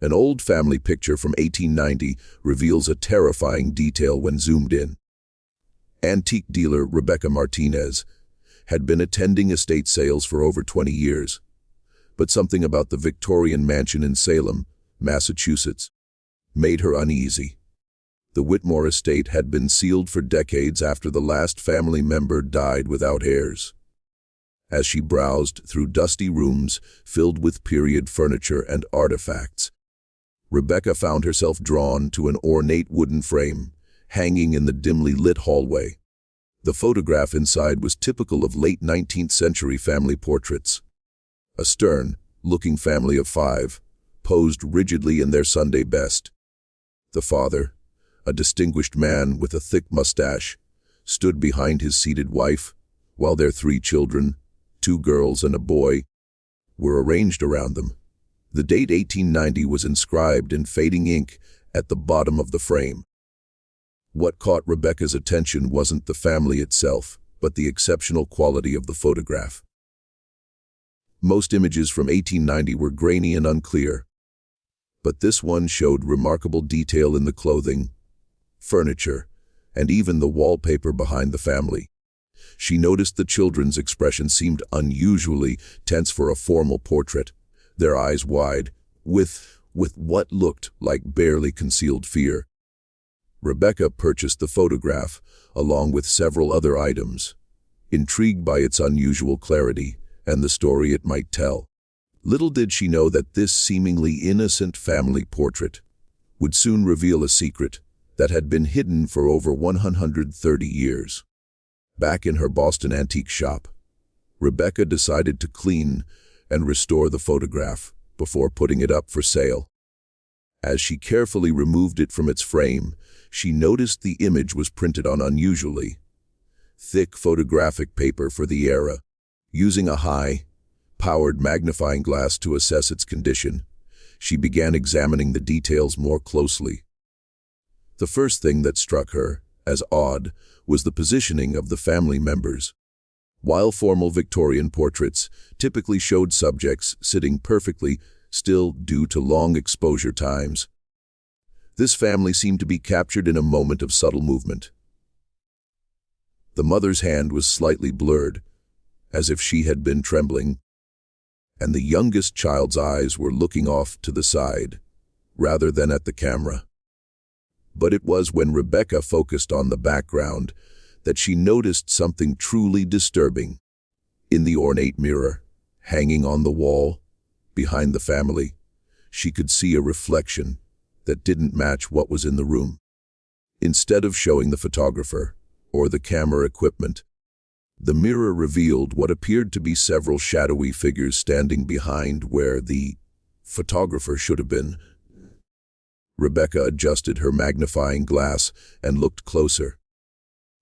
An old family picture from 1890 reveals a terrifying detail when zoomed in. Antique dealer Rebecca Martinez had been attending estate sales for over 20 years, but something about the Victorian mansion in Salem, Massachusetts, made her uneasy. The Whitmore estate had been sealed for decades after the last family member died without heirs. As she browsed through dusty rooms filled with period furniture and artifacts, Rebecca found herself drawn to an ornate wooden frame hanging in the dimly lit hallway. The photograph inside was typical of late 19th century family portraits. A stern-looking family of 5, posed rigidly in their Sunday best. The father, a distinguished man with a thick mustache, stood behind his seated wife, while their 3 children, 2 girls and a boy, were arranged around them. The date 1890 was inscribed in fading ink at the bottom of the frame. What caught Rebecca's attention wasn't the family itself, but the exceptional quality of the photograph. Most images from 1890 were grainy and unclear, but this one showed remarkable detail in the clothing, furniture, and even the wallpaper behind the family. She noticed the children's expression seemed unusually tense for a formal portrait, their eyes wide, with what looked like barely concealed fear. Rebecca purchased the photograph, along with several other items, intrigued by its unusual clarity and the story it might tell. Little did she know that this seemingly innocent family portrait would soon reveal a secret that had been hidden for over 130 years. Back in her Boston antique shop, Rebecca decided to clean and restore the photograph before putting it up for sale. As she carefully removed it from its frame, she noticed the image was printed on unusually thick photographic paper for the era. Using a high-powered magnifying glass to assess its condition, she began examining the details more closely. The first thing that struck her as odd was the positioning of the family members. While formal Victorian portraits typically showed subjects sitting perfectly still due to long exposure times, this family seemed to be captured in a moment of subtle movement. The mother's hand was slightly blurred, as if she had been trembling, and the youngest child's eyes were looking off to the side, rather than at the camera. But it was when Rebecca focused on the background that she noticed something truly disturbing. In the ornate mirror, hanging on the wall, behind the family, she could see a reflection that didn't match what was in the room. Instead of showing the photographer or the camera equipment, the mirror revealed what appeared to be several shadowy figures standing behind where the photographer should have been. Rebecca adjusted her magnifying glass and looked closer.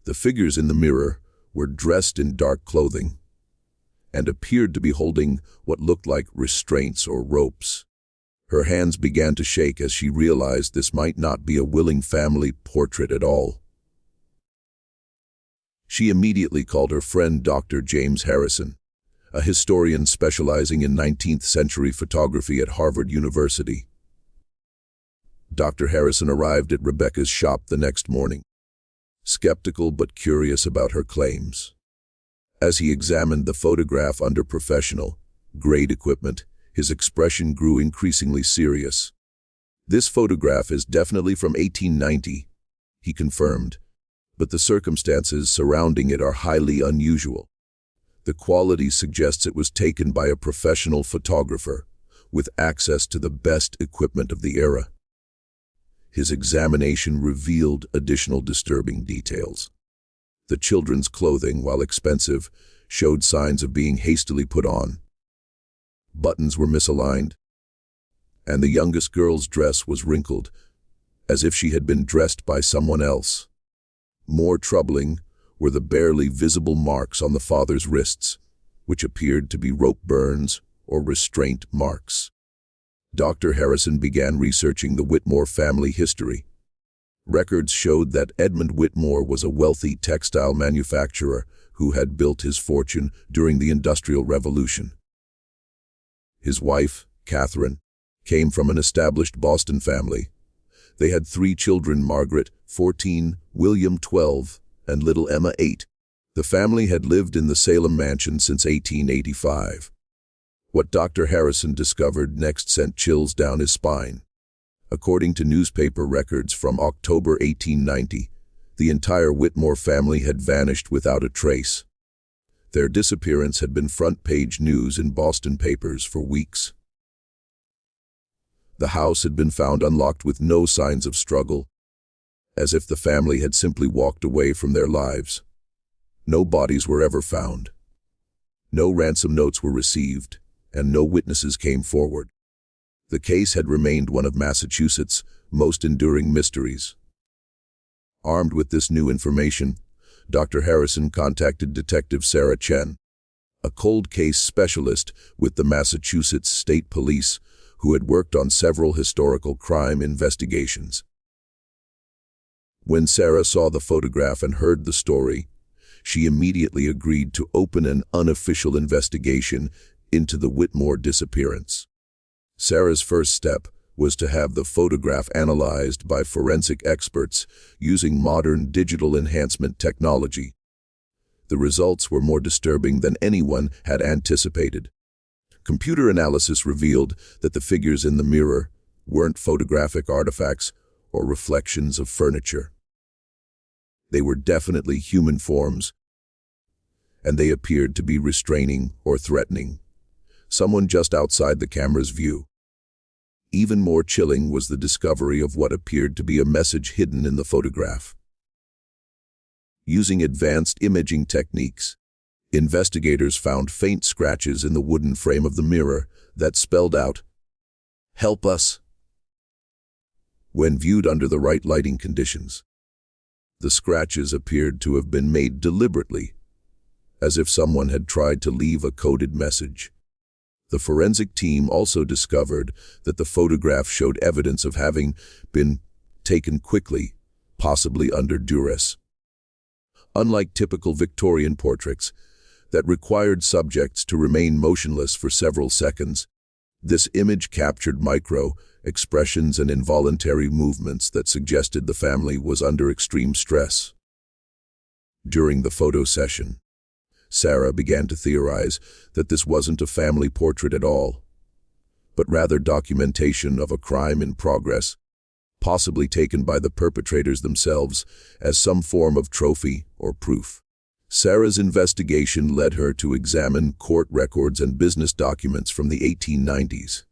The figures in the mirror were dressed in dark clothing and appeared to be holding what looked like restraints or ropes. Her hands began to shake as she realized this might not be a willing family portrait at all. She immediately called her friend Dr. James Harrison, a historian specializing in 19th century photography at Harvard University. Dr. Harrison arrived at Rebecca's shop the next morning, skeptical but curious about her claims. As he examined the photograph under professional, grade equipment, his expression grew increasingly serious. "This photograph is definitely from 1890, he confirmed, but the circumstances surrounding it are highly unusual. The quality suggests it was taken by a professional photographer with access to the best equipment of the era." His examination revealed additional disturbing details. The children's clothing, while expensive, showed signs of being hastily put on. Buttons were misaligned, and the youngest girl's dress was wrinkled, as if she had been dressed by someone else. More troubling were the barely visible marks on the father's wrists, which appeared to be rope burns or restraint marks. Dr. Harrison began researching the Whitmore family history. Records showed that Edmund Whitmore was a wealthy textile manufacturer who had built his fortune during the Industrial Revolution. His wife, Catherine, came from an established Boston family. They had 3 children: Margaret, 14, William, 12, and little Emma, 8. The family had lived in the Salem mansion since 1885. What Dr. Harrison discovered next sent chills down his spine. According to newspaper records from October 1890, the entire Whitmore family had vanished without a trace. Their disappearance had been front-page news in Boston papers for weeks. The house had been found unlocked with no signs of struggle, as if the family had simply walked away from their lives. No bodies were ever found. No ransom notes were received, and no witnesses came forward. The case had remained one of Massachusetts' most enduring mysteries. Armed with this new information, Dr. Harrison contacted Detective Sarah Chen, a cold case specialist with the Massachusetts State Police who had worked on several historical crime investigations. When Sarah saw the photograph and heard the story, she immediately agreed to open an unofficial investigation into the Whitmore disappearance. Sarah's first step was to have the photograph analyzed by forensic experts using modern digital enhancement technology. The results were more disturbing than anyone had anticipated. Computer analysis revealed that the figures in the mirror weren't photographic artifacts or reflections of furniture. They were definitely human forms, and they appeared to be restraining or threatening someone just outside the camera's view. Even more chilling was the discovery of what appeared to be a message hidden in the photograph. Using advanced imaging techniques, investigators found faint scratches in the wooden frame of the mirror that spelled out, "Help us." When viewed under the right lighting conditions, the scratches appeared to have been made deliberately, as if someone had tried to leave a coded message. The forensic team also discovered that the photograph showed evidence of having been taken quickly, possibly under duress. Unlike typical Victorian portraits that required subjects to remain motionless for several seconds, this image captured micro-expressions and involuntary movements that suggested the family was under extreme stress. During the photo session, Sarah began to theorize that this wasn't a family portrait at all, but rather documentation of a crime in progress, possibly taken by the perpetrators themselves as some form of trophy or proof. Sarah's investigation led her to examine court records and business documents from the 1890s.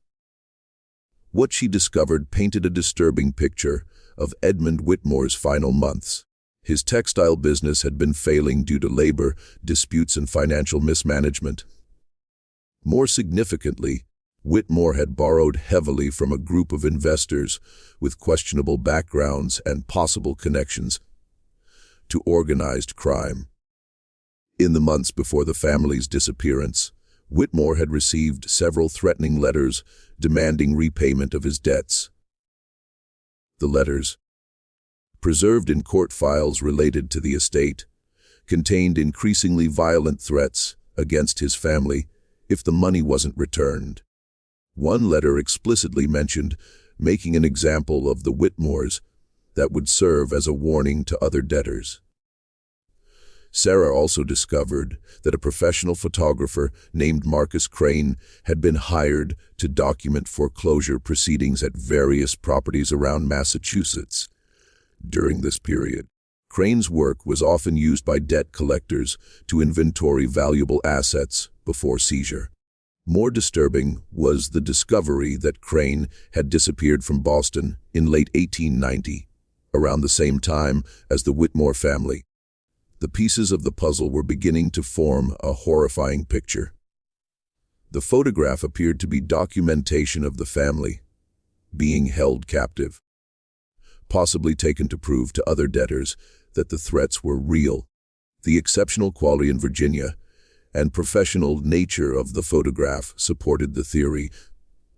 What she discovered painted a disturbing picture of Edmund Whitmore's final months. His textile business had been failing due to labor disputes and financial mismanagement. More significantly, Whitmore had borrowed heavily from a group of investors with questionable backgrounds and possible connections to organized crime. In the months before the family's disappearance, Whitmore had received several threatening letters demanding repayment of his debts. The letters, preserved in court files related to the estate, contained increasingly violent threats against his family if the money wasn't returned. One letter explicitly mentioned making an example of the Whitmores that would serve as a warning to other debtors. Sarah also discovered that a professional photographer named Marcus Crane had been hired to document foreclosure proceedings at various properties around Massachusetts. During this period, Crane's work was often used by debt collectors to inventory valuable assets before seizure. More disturbing was the discovery that Crane had disappeared from Boston in late 1890, around the same time as the Whitmore family. The pieces of the puzzle were beginning to form a horrifying picture. The photograph appeared to be documentation of the family being held captive, possibly taken to prove to other debtors that the threats were real. The exceptional quality in Virginia and professional nature of the photograph supported the theory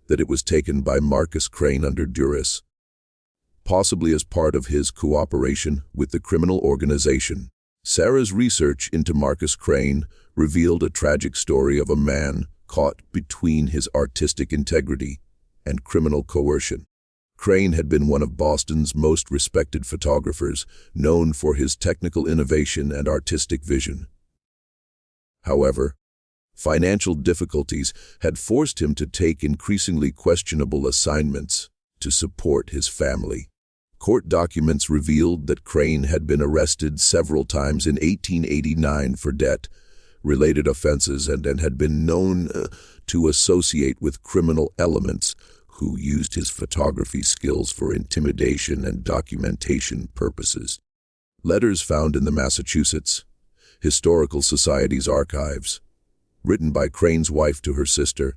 that it was taken by Marcus Crane under duress, possibly as part of his cooperation with the criminal organization. Sarah's research into Marcus Crane revealed a tragic story of a man caught between his artistic integrity and criminal coercion. Crane had been one of Boston's most respected photographers, known for his technical innovation and artistic vision. However, financial difficulties had forced him to take increasingly questionable assignments to support his family. Court documents revealed that Crane had been arrested several times in 1889 for debt-related offenses and had been known to associate with criminal elements who used his photography skills for intimidation and documentation purposes. Letters found in the Massachusetts Historical Society's archives, written by Crane's wife to her sister,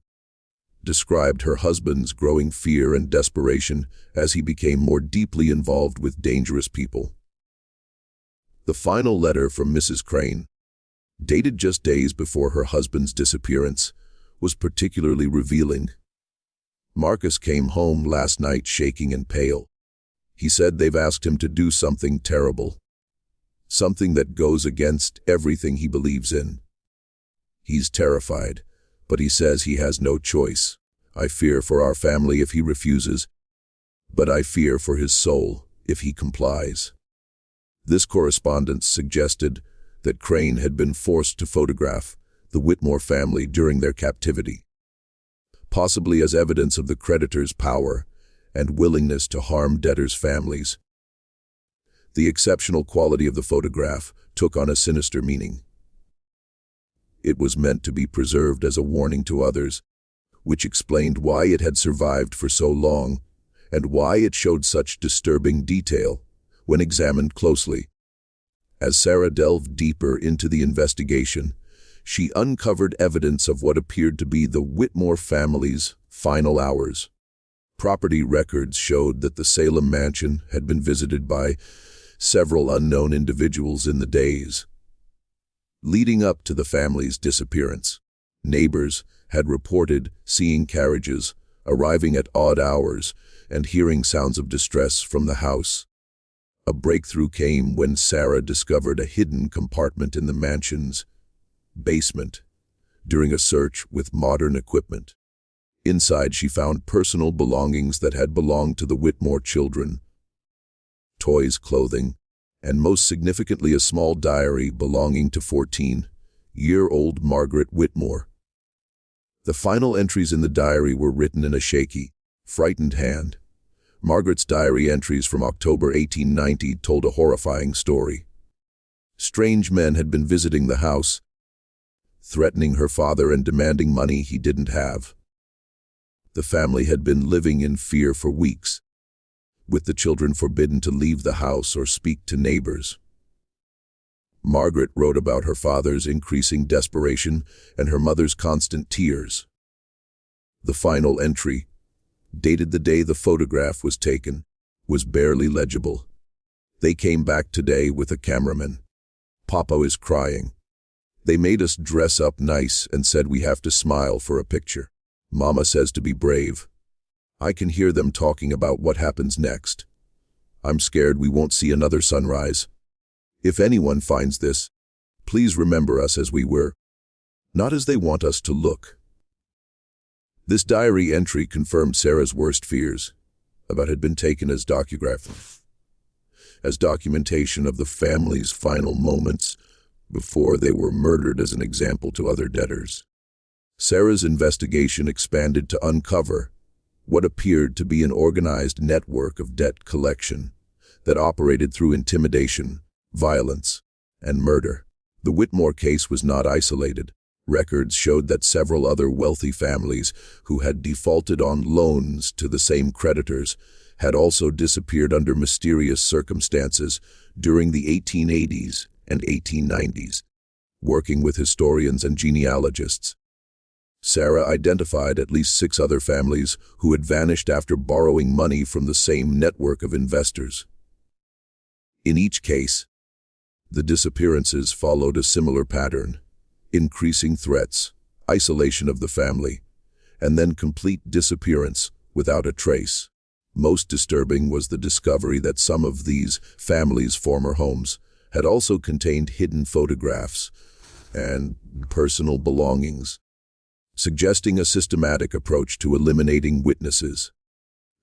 described her husband's growing fear and desperation as he became more deeply involved with dangerous people. The final letter from Mrs. Crane, dated just days before her husband's disappearance, was particularly revealing. Marcus came home last night shaking and pale. He said they've asked him to do something terrible, something that goes against everything he believes in. He's terrified, but he says he has no choice. I fear for our family if he refuses, but I fear for his soul if he complies. This correspondence suggested that Crane had been forced to photograph the Whitmore family during their captivity, possibly as evidence of the creditor's power and willingness to harm debtors' families. The exceptional quality of the photograph took on a sinister meaning. It was meant to be preserved as a warning to others, which explained why it had survived for so long and why it showed such disturbing detail when examined closely. As Sarah delved deeper into the investigation, she uncovered evidence of what appeared to be the Whitmore family's final hours. Property records showed that the Salem mansion had been visited by several unknown individuals in the days leading up to the family's disappearance. Neighbors had reported seeing carriages arriving at odd hours and hearing sounds of distress from the house. A breakthrough came when Sarah discovered a hidden compartment in the mansion's basement during a search with modern equipment. Inside, she found personal belongings that had belonged to the Whitmore children, toys, clothing, and most significantly a small diary belonging to 14-year-old Margaret Whitmore. The final entries in the diary were written in a shaky, frightened hand. Margaret's diary entries from October 1890 told a horrifying story. Strange men had been visiting the house, threatening her father and demanding money he didn't have. The family had been living in fear for weeks, with the children forbidden to leave the house or speak to neighbors. Margaret wrote about her father's increasing desperation and her mother's constant tears. The final entry, dated the day the photograph was taken, was barely legible. They came back today with a cameraman. Papa is crying. They made us dress up nice and said we have to smile for a picture. Mama says to be brave. I can hear them talking about what happens next. I'm scared we won't see another sunrise. If anyone finds this, please remember us as we were, not as they want us to look. This diary entry confirmed Sarah's worst fears about had been taken as documentation of the family's final moments before they were murdered as an example to other debtors. Sarah's investigation expanded to uncover what appeared to be an organized network of debt collection that operated through intimidation, violence, and murder. The Whitmore case was not isolated. Records showed that several other wealthy families who had defaulted on loans to the same creditors had also disappeared under mysterious circumstances during the 1880s and 1890s. Working with historians and genealogists, Sarah identified at least 6 other families who had vanished after borrowing money from the same network of investors. In each case, the disappearances followed a similar pattern: increasing threats, isolation of the family, and then complete disappearance without a trace. Most disturbing was the discovery that some of these families' former homes had also contained hidden photographs and personal belongings. suggesting a systematic approach to eliminating witnesses.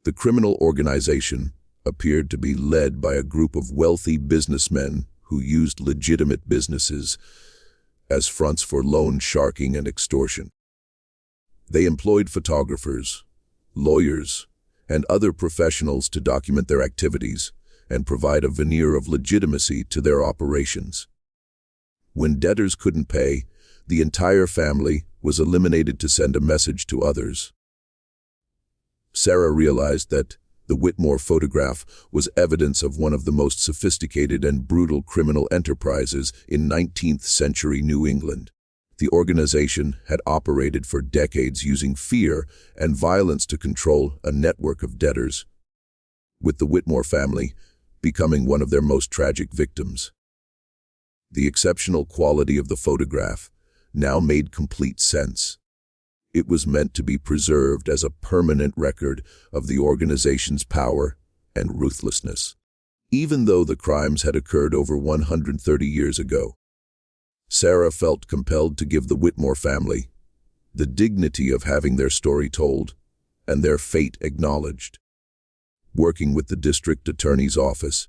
The criminal organization appeared to be led by a group of wealthy businessmen who used legitimate businesses as fronts for loan sharking and extortion. They employed photographers, lawyers, and other professionals to document their activities and provide a veneer of legitimacy to their operations. When debtors couldn't pay, the entire family was eliminated to send a message to others. Sarah realized that the Whitmore photograph was evidence of one of the most sophisticated and brutal criminal enterprises in 19th century New England. The organization had operated for decades using fear and violence to control a network of debtors, with the Whitmore family becoming one of their most tragic victims. The exceptional quality of the photograph now made complete sense. It was meant to be preserved as a permanent record of the organization's power and ruthlessness. Even though the crimes had occurred over 130 years ago, Sarah felt compelled to give the Whitmore family the dignity of having their story told and their fate acknowledged. Working with the district attorney's office,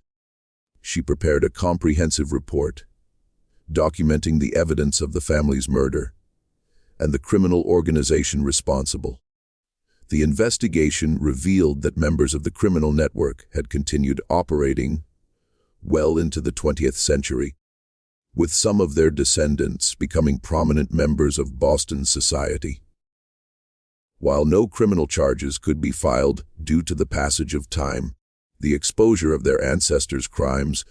she prepared a comprehensive report documenting the evidence of the family's murder and the criminal organization responsible. The investigation revealed that members of the criminal network had continued operating well into the 20th century, with some of their descendants becoming prominent members of Boston society. While no criminal charges could be filed due to the passage of time, the exposure of their ancestors' crimes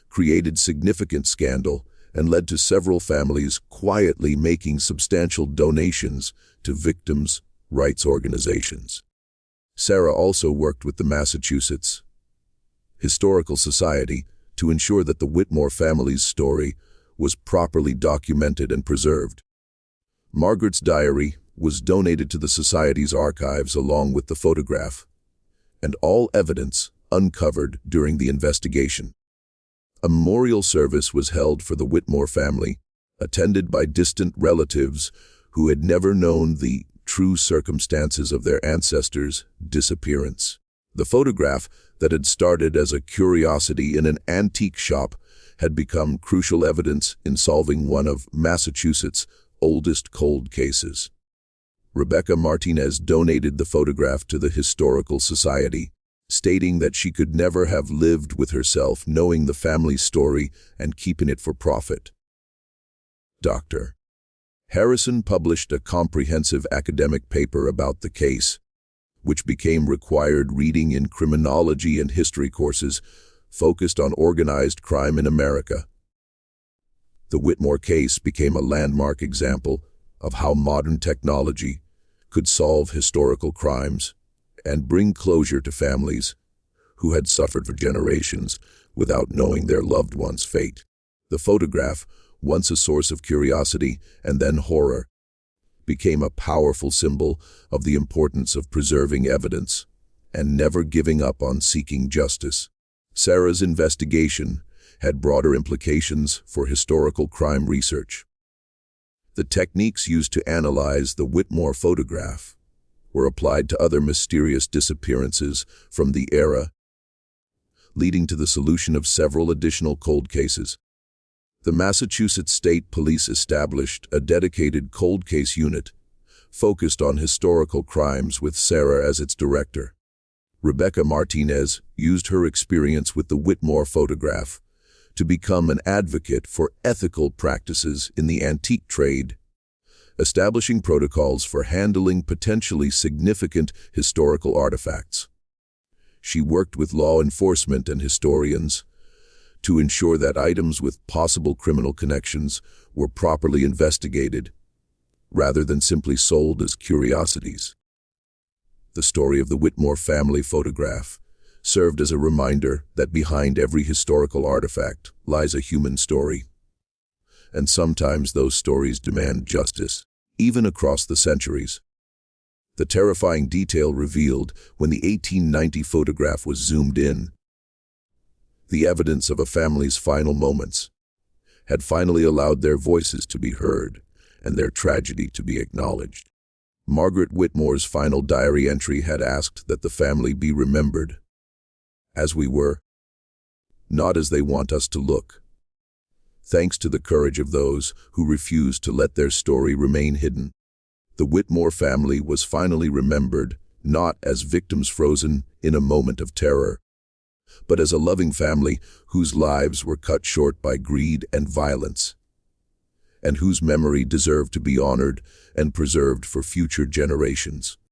created significant scandal and led to several families quietly making substantial donations to victims' rights organizations. Sarah also worked with the Massachusetts Historical Society to ensure that the Whitmore family's story was properly documented and preserved. Margaret's diary was donated to the Society's archives along with the photograph and all evidence uncovered during the investigation. A memorial service was held for the Whitmore family, attended by distant relatives who had never known the true circumstances of their ancestors' disappearance. The photograph that had started as a curiosity in an antique shop had become crucial evidence in solving one of Massachusetts' oldest cold cases. Rebecca Martinez donated the photograph to the Historical Society, stating that she could never have lived with herself knowing the family's story and keeping it for profit. Dr. Harrison published a comprehensive academic paper about the case, which became required reading in criminology and history courses focused on organized crime in America. The Whitmore case became a landmark example of how modern technology could solve historical crimes and bring closure to families who had suffered for generations without knowing their loved one's fate. The photograph, once a source of curiosity and then horror, became a powerful symbol of the importance of preserving evidence and never giving up on seeking justice. Sarah's investigation had broader implications for historical crime research. The techniques used to analyze the Whitmore photograph were applied to other mysterious disappearances from the era, leading to the solution of several additional cold cases. The Massachusetts State Police established a dedicated cold case unit focused on historical crimes with Sarah as its director. Rebecca Martinez used her experience with the Whitmore photograph to become an advocate for ethical practices in the antique trade, establishing protocols for handling potentially significant historical artifacts. She worked with law enforcement and historians to ensure that items with possible criminal connections were properly investigated, rather than simply sold as curiosities. The story of the Whitmore family photograph served as a reminder that behind every historical artifact lies a human story. And sometimes those stories demand justice, even across the centuries. The terrifying detail revealed when the 1890 photograph was zoomed in. The evidence of a family's final moments had finally allowed their voices to be heard and their tragedy to be acknowledged. Margaret Whitmore's final diary entry had asked that the family be remembered as we were, not as they want us to look. Thanks to the courage of those who refused to let their story remain hidden, the Whitmore family was finally remembered, not as victims frozen in a moment of terror, but as a loving family whose lives were cut short by greed and violence, and whose memory deserved to be honored and preserved for future generations.